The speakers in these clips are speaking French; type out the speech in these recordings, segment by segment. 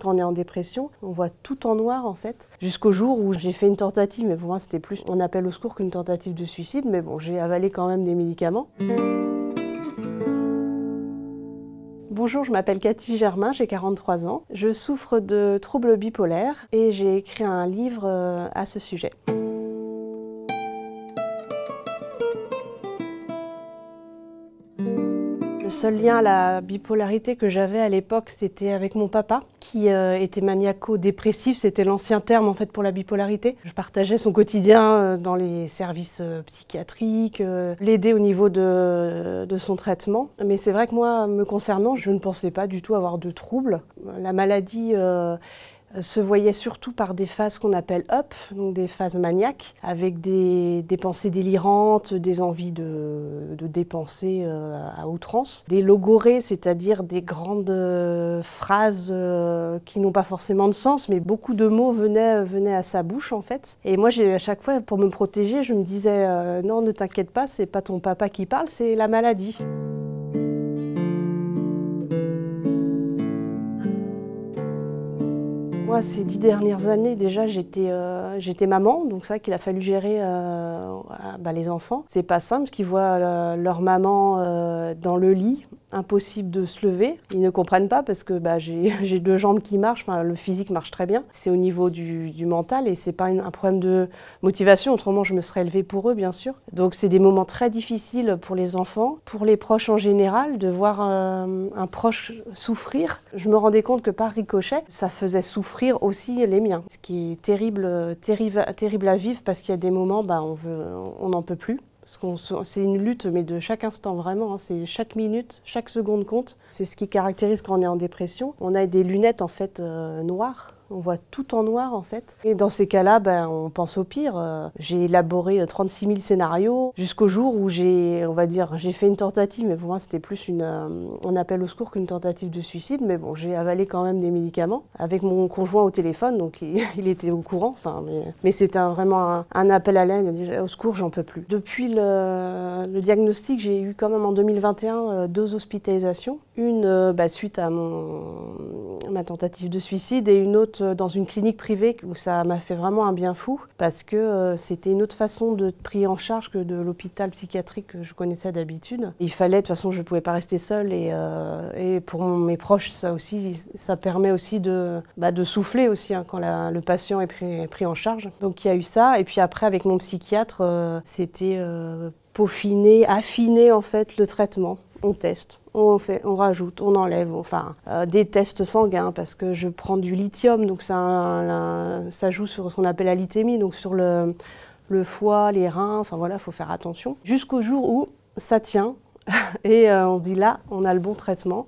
quand on est en dépression. On voit tout en noir en fait, jusqu'au jour où j'ai fait une tentative, mais pour moi c'était plus un appel au secours qu'une tentative de suicide, mais bon, j'ai avalé quand même des médicaments. Bonjour, je m'appelle Cathy Germain, j'ai 43 ans. Je souffre de troubles bipolaires et j'ai écrit un livre à ce sujet. Le seul lien à la bipolarité que j'avais à l'époque, c'était avec mon papa, qui était maniaco-dépressif. C'était l'ancien terme en fait pour la bipolarité. Je partageais son quotidien dans les services psychiatriques, l'aider au niveau de son traitement. Mais c'est vrai que moi, me concernant, je ne pensais pas du tout avoir de troubles. La maladie se voyait surtout par des phases qu'on appelle up, donc des phases maniaques, avec des pensées délirantes, des envies de dépenser à outrance, des logorées, c'est-à-dire des grandes phrases qui n'ont pas forcément de sens, mais beaucoup de mots venaient à sa bouche en fait. Et moi, à chaque fois, pour me protéger, je me disais non, ne t'inquiète pas, c'est pas ton papa qui parle, c'est la maladie. Moi, ces 10 dernières années, déjà, j'étais maman, donc c'est vrai qu'il a fallu gérer les enfants. C'est pas simple, parce qu'ils voient leur maman dans le lit, impossible de se lever. Ils ne comprennent pas parce que j'ai deux jambes qui marchent, enfin, le physique marche très bien. C'est au niveau du mental et c'est pas un problème de motivation, autrement je me serais levée pour eux, bien sûr. Donc c'est des moments très difficiles pour les enfants, pour les proches en général, de voir un proche souffrir. Je me rendais compte que par ricochet, ça faisait souffrir aussi les miens. Ce qui est terrible à vivre parce qu'il y a des moments, on n'en peut plus. C'est une lutte, mais de chaque instant, vraiment. Hein, c'est chaque minute, chaque seconde compte. C'est ce qui caractérise quand on est en dépression. On a des lunettes en fait noires. On voit tout en noir en fait. Et dans ces cas-là, on pense au pire. J'ai élaboré 36 000 scénarios jusqu'au jour où j'ai fait une tentative, mais pour moi c'était plus un appel au secours qu'une tentative de suicide. Mais bon, j'ai avalé quand même des médicaments avec mon conjoint au téléphone, donc il était au courant. Enfin, mais c'était vraiment un appel à l'aide, au secours, j'en peux plus. Depuis le diagnostic, j'ai eu quand même en 2021 2 hospitalisations. Une suite à ma tentative de suicide et une autre dans une clinique privée où ça m'a fait vraiment un bien fou parce que c'était une autre façon de prise en charge que de l'hôpital psychiatrique que je connaissais d'habitude. Il fallait, de toute façon je ne pouvais pas rester seule et pour mes proches ça permet aussi de souffler aussi hein, quand le patient est pris en charge. Donc il y a eu ça et puis après avec mon psychiatre c'était peaufiner, affiner en fait le traitement. On teste, on rajoute, on enlève, des tests sanguins parce que je prends du lithium, donc ça joue sur ce qu'on appelle la lithémie, donc sur le foie, les reins, enfin voilà, il faut faire attention. Jusqu'au jour où ça tient et on se dit là, on a le bon traitement.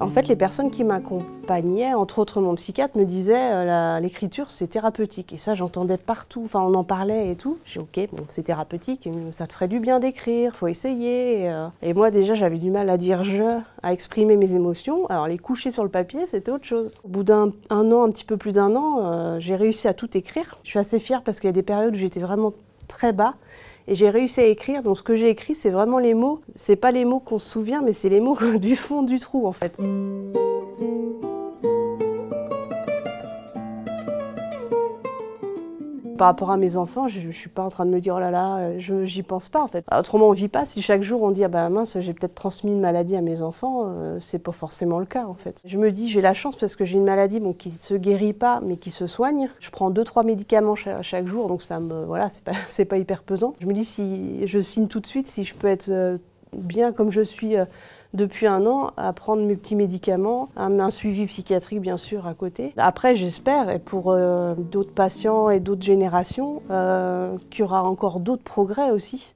En fait, les personnes qui m'accompagnaient, entre autres mon psychiatre, me disaient l'écriture c'est thérapeutique. Et ça, j'entendais partout, enfin on en parlait et tout. J'ai dit ok, bon, c'est thérapeutique, ça te ferait du bien d'écrire, faut essayer. Et moi déjà, j'avais du mal à dire à exprimer mes émotions. Alors les coucher sur le papier, c'était autre chose. Au bout d'un an, un petit peu plus d'un an, j'ai réussi à tout écrire. Je suis assez fière parce qu'il y a des périodes où j'étais vraiment très bas. Et j'ai réussi à écrire, donc ce que j'ai écrit, c'est vraiment les mots. C'est pas les mots qu'on se souvient, mais c'est les mots du fond du trou, en fait. Par rapport à mes enfants, je ne suis pas en train de me dire oh là là, j'y pense pas en fait. Autrement, on vit pas. Si chaque jour on dit ah bah mince, j'ai peut-être transmis une maladie à mes enfants, c'est pas forcément le cas en fait. Je me dis j'ai la chance parce que j'ai une maladie qui ne se guérit pas mais qui se soigne. Je prends 2-3 médicaments chaque jour, donc c'est pas hyper pesant. Je me dis si je signe tout de suite, si je peux être bien comme je suis. Depuis un an, à prendre mes petits médicaments, un suivi psychiatrique bien sûr à côté. Après, j'espère, et pour d'autres patients et d'autres générations, qu'il y aura encore d'autres progrès aussi.